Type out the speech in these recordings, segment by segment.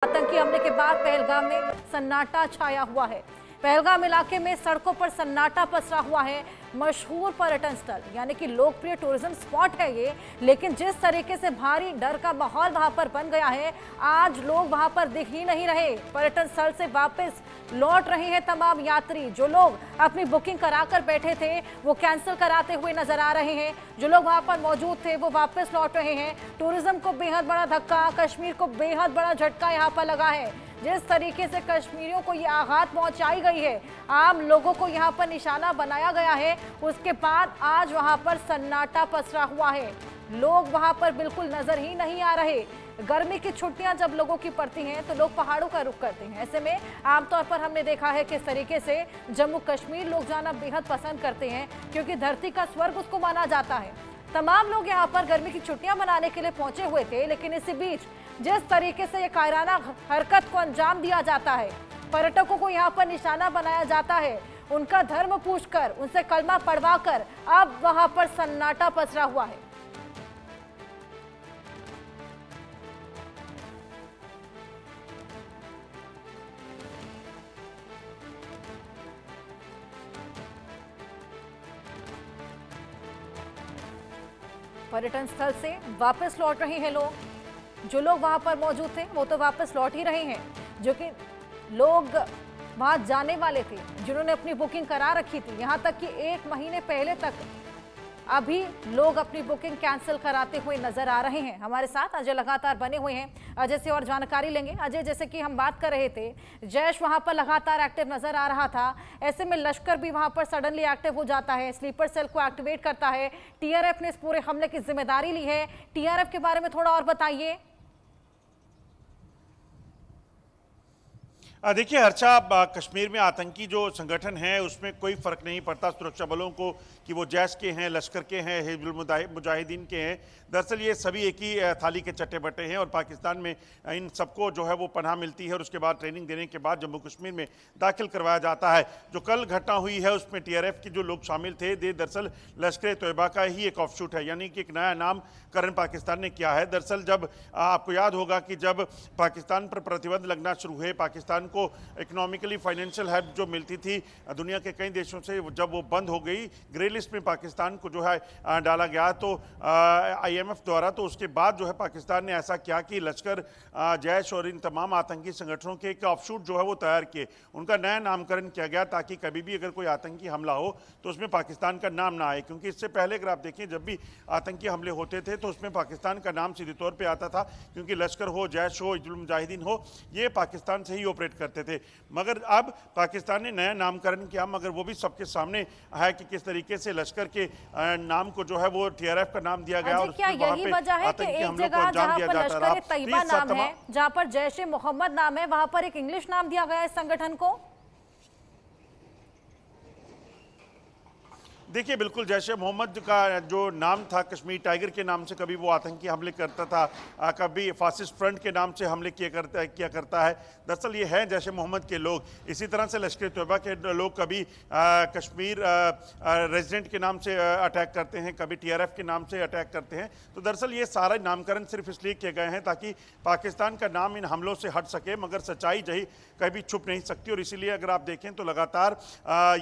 आतंकी हमले के बाद पहलगाम में सन्नाटा छाया हुआ है। पहलगाम इलाके में सड़कों पर सन्नाटा पसरा हुआ है। मशहूर पर्यटन स्थल यानी कि लोकप्रिय टूरिज्म स्पॉट है ये, लेकिन जिस तरीके से भारी डर का माहौल वहां पर बन गया है, आज लोग वहां पर दिख ही नहीं रहे। पर्यटन स्थल से वापस लौट रहे हैं तमाम यात्री। जो लोग अपनी बुकिंग कराकर बैठे थे वो कैंसिल कराते हुए नजर आ रहे हैं। जो लोग वहां पर मौजूद थे वो वापस लौट रहे हैं। टूरिज्म को बेहद बड़ा धक्का, कश्मीर को बेहद बड़ा झटका यहाँ पर लगा है। जिस तरीके से कश्मीरियों को ये आघात पहुंचाई गई है, आम लोगों को यहाँ पर निशाना बनाया गया है, उसके बाद आज वहां पर सन्नाटा पसरा हुआ है। लोग वहां पर बिल्कुल नजर ही नहीं आ रहे। गर्मी की छुट्टियां जब लोगों की पड़ती हैं तो लोग पहाड़ों का रुख करते हैं। ऐसे में आमतौर पर हमने देखा है किस तरीके से जम्मू कश्मीर लोग जाना बेहद पसंद करते हैं, क्योंकि धरती का स्वर्ग उसको माना जाता है। तमाम लोग यहाँ पर गर्मी की छुट्टियां मनाने के लिए पहुंचे हुए थे, लेकिन इसी बीच जिस तरीके से ये कायराना हरकत को अंजाम दिया जाता है, पर्यटकों को यहाँ पर निशाना बनाया जाता है, उनका धर्म पूछकर, उनसे कलमा पढ़वाकर अब वहां पर सन्नाटा पसरा हुआ है। पर्यटन स्थल से वापस लौट रहे हैं लोग। जो लोग वहां पर मौजूद थे वो तो वापस लौट ही रहे हैं, जो कि लोग वहां जाने वाले थे, जिन्होंने अपनी बुकिंग करा रखी थी। यहां तक कि 1 महीने पहले तक अभी लोग अपनी बुकिंग कैंसिल कराते हुए नजर आ रहे हैं। हमारे साथ अजय लगातार बने हुए हैं, अजय से और जानकारी लेंगे। अजय, जैसे कि हम बात कर रहे थे, जैश वहां पर लगातार एक्टिव नजर आ रहा था, ऐसे में लश्कर भी वहां पर सडनली एक्टिव हो जाता है, स्लीपर सेल को एक्टिवेट करता है। टीआरएफ ने इस पूरे हमले की जिम्मेदारी ली है। टीआरएफ के बारे में थोड़ा और बताइए। देखिए हर्षा, कश्मीर में आतंकी जो संगठन है उसमें कोई फर्क नहीं पड़ता सुरक्षा बलों को कि वो जैश के हैं, लश्कर के हैं, हिजबुल मुजाहिदीन के हैं। दरअसल ये सभी एक ही थाली के चट्टे बट्टे हैं और पाकिस्तान में इन सबको जो है वो पनाह मिलती है और उसके बाद ट्रेनिंग देने के बाद जम्मू कश्मीर में दाखिल करवाया जाता है। जो कल घटना हुई है उसमें टीआरएफ के जो लोग शामिल थे, दरअसल लश्कर तोयबा का ही एक ऑफशूट है, यानी कि एक नया नामकरण पाकिस्तान ने किया है। दरअसल जब आपको याद होगा कि जब पाकिस्तान पर प्रतिबंध लगना शुरू हुए, पाकिस्तान को इकोनॉमिकली फाइनेंशियल हेल्प जो मिलती थी दुनिया के कई देशों से, जब वो बंद हो गई, ग्रे लिस्ट में पाकिस्तान को जो है डाला गया तो आईएमएफ द्वारा, तो उसके बाद जो है पाकिस्तान ने ऐसा किया कि लश्कर, जैश और इन तमाम आतंकी संगठनों के एक ऑफशूट जो है वो तैयार किए, उनका नया नामकरण किया गया ताकि कभी भी अगर कोई आतंकी हमला हो तो उसमें पाकिस्तान का नाम ना आए। क्योंकि इससे पहले अगर आप देखें जब भी आतंकी हमले होते थे तो उसमें पाकिस्तान का नाम सीधे तौर पर आता था, क्योंकि लश्कर हो, जैश हो, हिजबुल मुजाहिदीन हो, ये पाकिस्तान से ही ऑपरेट करते थे। मगर अब पाकिस्तान ने नया नामकरण किया, मगर वो भी सबके सामने है कि किस तरीके से लश्कर के नाम को जो है वो टीआरएफ का नाम दिया गया। और क्या यही वजह है कि एक जगह जहां पर लश्कर तैयबा नाम है, जहां पर जैश ए मोहम्मद नाम है, वहां पर एक इंग्लिश नाम दिया गया इस संगठन को? देखिए बिल्कुल, जैश ए मोहम्मद का जो नाम था कश्मीर टाइगर के नाम से कभी वो आतंकी हमले करता था, कभी फासिस्ट फ्रंट के नाम से हमले किया करता है। दरअसल ये है जैश ए मोहम्मद के लोग। इसी तरह से लश्कर तोयबा के लोग कभी कश्मीर रेजिडेंट के नाम से अटैक करते हैं, कभी टीआरएफ के नाम से अटैक करते हैं। तो दरअसल ये सारे नामकरण सिर्फ इसलिए किए गए हैं ताकि पाकिस्तान का नाम इन हमलों से हट सके, मगर सच्चाई जही कभी छुप नहीं सकती। और इसीलिए अगर आप देखें तो लगातार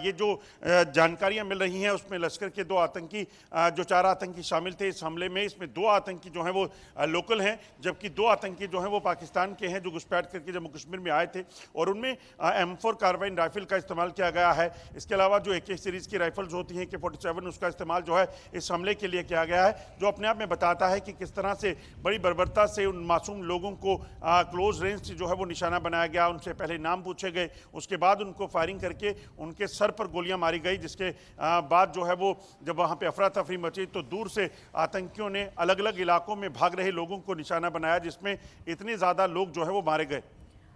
ये जो जानकारियाँ मिल रही हैं उसमें लश्कर के 2 आतंकी, जो 4 आतंकी शामिल थे इस हमले में, इसमें 2 आतंकी जो हैं वो लोकल हैं, जबकि 2 आतंकी जो हैं वो पाकिस्तान के हैं, जो घुसपैठ करके जम्मू कश्मीर में आए थे और उनमें M4 कार्बाइन राइफल का इस्तेमाल किया गया है। इसके अलावा जो AK सीरीज की राइफल्स होती हैं, AK-47, उसका इस्तेमाल जो है इस हमले के लिए किया गया है, जो अपने आप में बताता है कि किस तरह से बड़ी बर्बरता से उन मासूम लोगों को क्लोज रेंज से जो है वो निशाना बनाया गया। उनसे पहले नाम पूछे गए, उसके बाद उनको फायरिंग करके उनके सर पर गोलियां मारी गई, जिसके बाद जो है वो जब वहां पे अफरा तफरी मची तो दूर से आतंकियों ने अलग अलग इलाकों में भाग रहे लोगों को निशाना बनाया, जिसमें इतने ज्यादा लोग जो है वो मारे गए।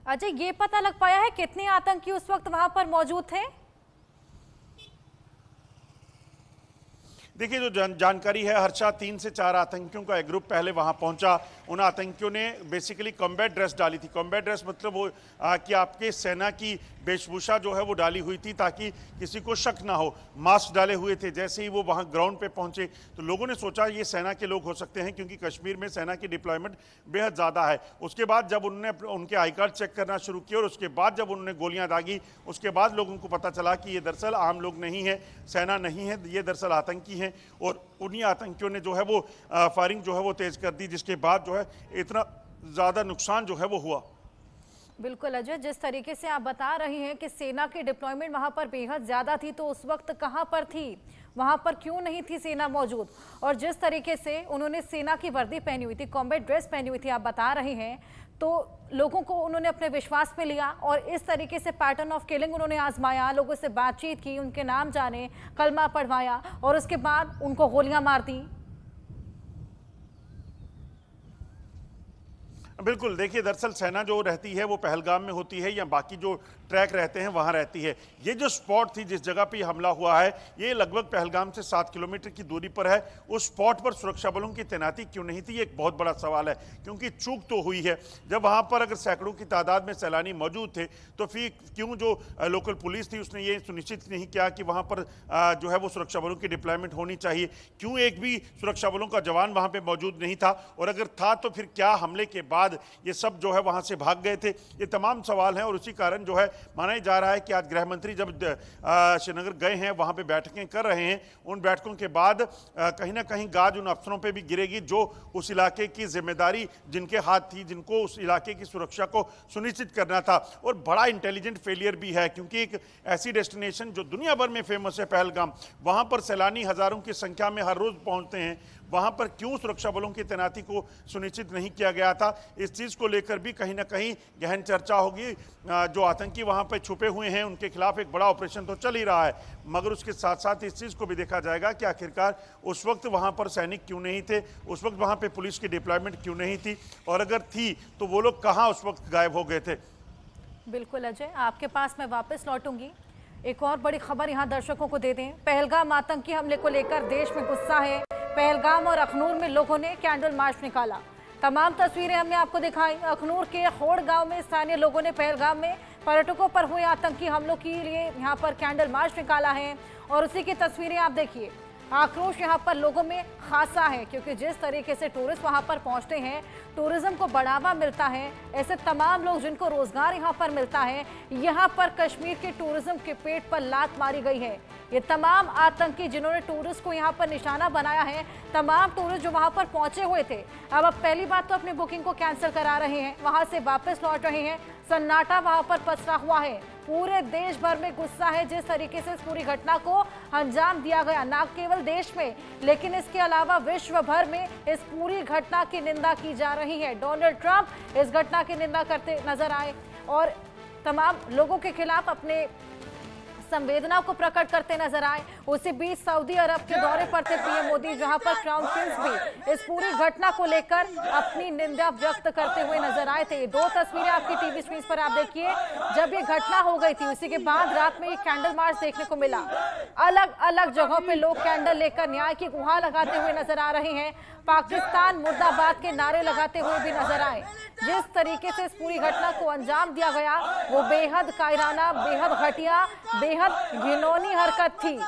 अजय, ये पता लग पाया है कितने आतंकी उस वक्त वहां पर मौजूद थे? देखिए जो जानकारी है हर्षा, 3 से 4 आतंकियों का एक ग्रुप पहले वहां पहुंचा। उन आतंकियों ने बेसिकली कॉम्बैट ड्रेस डाली थी। कॉम्बैट ड्रेस मतलब वो कि आपके सेना की वेशभूषा जो है वो डाली हुई थी ताकि किसी को शक ना हो। मास्क डाले हुए थे। जैसे ही वो वहाँ ग्राउंड पे पहुंचे तो लोगों ने सोचा ये सेना के लोग हो सकते हैं, क्योंकि कश्मीर में सेना की डिप्लॉयमेंट बेहद ज़्यादा है। उसके बाद जब उन्होंने उनके आई कार्ड चेक करना शुरू किया और उसके बाद जब उन्होंने गोलियां दागी, उसके बाद लोगों को पता चला कि ये दरअसल आम लोग नहीं है, सेना नहीं है, ये दरअसल आतंकी हैं। और उन्हीं आतंकियों ने जो है वो फायरिंग जो है वो तेज कर दी, जिसके बाद जो है इतना ज़्यादा नुकसान जो है वो हुआ। बिल्कुल अजय, जिस तरीके से आप बता रहे हैं कि सेना की डिप्लॉयमेंट वहां पर बेहद ज्यादा थी, तो उस वक्त कहां पर थी, वहां पर क्यों नहीं थी सेना मौजूद? और जिस तरीके से उन्होंने सेना की वर्दी पहनी हुई थी, कॉम्बैट ड्रेस पहनी हुई थी, आप बता रहे हैं, तो लोगों को उन्होंने अपने विश्वास पे लिया और इस तरीके से पैटर्न ऑफ किलिंग उन्होंने आजमाया, लोगों से बातचीत की, उनके नाम जाने, कलमा पढ़वाया और उसके बाद उनको गोलियां मार दी। बिल्कुल, देखिए दरअसल सेना जो रहती है वो पहलगाम में होती है या बाकी जो ट्रैक रहते हैं वहाँ रहती है। ये जो स्पॉट थी जिस जगह पे हमला हुआ है, ये लगभग पहलगाम से 7 किलोमीटर की दूरी पर है। उस स्पॉट पर सुरक्षा बलों की तैनाती क्यों नहीं थी, ये एक बहुत बड़ा सवाल है, क्योंकि चूक तो हुई है। जब वहाँ पर अगर सैकड़ों की तादाद में सैलानी मौजूद थे तो फिर क्यों जो लोकल पुलिस थी उसने ये सुनिश्चित नहीं किया कि वहाँ पर जो है वो सुरक्षा बलों की डिप्लॉयमेंट होनी चाहिए? क्यों एक भी सुरक्षा बलों का जवान वहाँ पर मौजूद नहीं था? और अगर था तो फिर क्या हमले के बाद ये सब जो है वहां से भाग गए थे? ये तमाम सवाल हैं और उसी कारण जो है माना जा रहा है कि आज गृह मंत्री जब श्रीनगर गए हैं, वहां पे बैठकें कर रहे हैं, उन बैठकों के बाद कहीं ना कहीं गाज उन अफसरों पे भी गिरेगी जो उस इलाके की जिम्मेदारी जिनके हाथ थी, जिनको उस इलाके की सुरक्षा को सुनिश्चित करना था। और बड़ा इंटेलिजेंट फेलियर भी है, क्योंकि एक ऐसी डेस्टिनेशन जो दुनिया भर में फेमस है पहलगाम, वहां पर सैलानी हजारों की संख्या में हर रोज पहुंचते हैं, वहां पर क्यों सुरक्षा बलों की तैनाती को सुनिश्चित नहीं किया गया था? इस चीज को लेकर भी कहीं ना कहीं गहन चर्चा होगी। जो आतंकी वहां पर छुपे हुए हैं उनके खिलाफ एक बड़ा ऑपरेशन तो चल ही रहा है, मगर उसके साथ साथ इस चीज को भी देखा जाएगा कि आखिरकार उस वक्त वहां पर सैनिक क्यों नहीं थे, उस वक्त वहां पर पुलिस की डिप्लॉयमेंट क्यों नहीं थी, और अगर थी तो वो लोग कहां उस वक्त गायब हो गए थे? बिल्कुल अजय, आपके पास मैं वापस लौटूंगी। एक और बड़ी खबर यहाँ दर्शकों को दे दें। पहलगाम आतंकी हमले को लेकर देश में गुस्सा है। पहलगाम और अखनूर में लोगों ने कैंडल मार्च निकाला। तमाम तस्वीरें हमने आपको दिखाई। अखनूर के खोड़ गांव में स्थानीय लोगों ने पहलगाम में पर्यटकों पर हुए आतंकी हमलों के लिए यहाँ पर कैंडल मार्च निकाला है और उसी की तस्वीरें आप देखिए। आक्रोश यहाँ पर लोगों में खासा है, क्योंकि जिस तरीके से टूरिस्ट वहाँ पर पहुँचते हैं, टूरिज्म को बढ़ावा मिलता है, ऐसे तमाम लोग जिनको रोजगार यहाँ पर मिलता है, यहाँ पर कश्मीर के टूरिज्म के पेट पर लात मारी गई है। ये तमाम आतंकी जिन्होंने टूरिस्ट को यहाँ पर निशाना बनाया है, तमाम टूरिस्ट जो वहाँ पर पहुंचे हुए थे, अब पहली बात तो अपनी बुकिंग को कैंसिल करा रहे हैं, वहाँ से वापस लौट रहे हैं। सन्नाटा वहाँ पर पसरा हुआ है। पूरे देश भर में गुस्सा है जिस तरीके से इस पूरी घटना को अंजाम दिया गया, न केवल देश में लेकिन इसके अलावा विश्व भर में इस पूरी घटना की निंदा की जा रही है। डोनाल्ड ट्रंप इस घटना की निंदा करते नजर आए और तमाम लोगों के खिलाफ अपने संवेदना को प्रकट करते नजर आए। उसी बीच सऊदी अरब के दौरे पर थे पीएम मोदी, जहां पर क्राउन प्रिंस भी इस पूरी घटना को लेकर अपनी निंदा व्यक्त करते हुए नजर आए थे। दो तस्वीरें आपकी टीवी स्क्रीन पर आप देखिए। जब ये घटना हो गई थी उसी के बाद रात में ये कैंडल मार्च देखने को मिला। अलग अलग जगहों पे लोग कैंडल लेकर न्याय की गुहार लगाते हुए नजर आ रहे हैं। पाकिस्तान मुर्दाबाद के नारे लगाते हुए भी नजर आए। जिस तरीके से इस पूरी घटना को अंजाम दिया गया वो बेहद कायराना, बेहद घटिया, बेहद घिनौनी हरकत थी।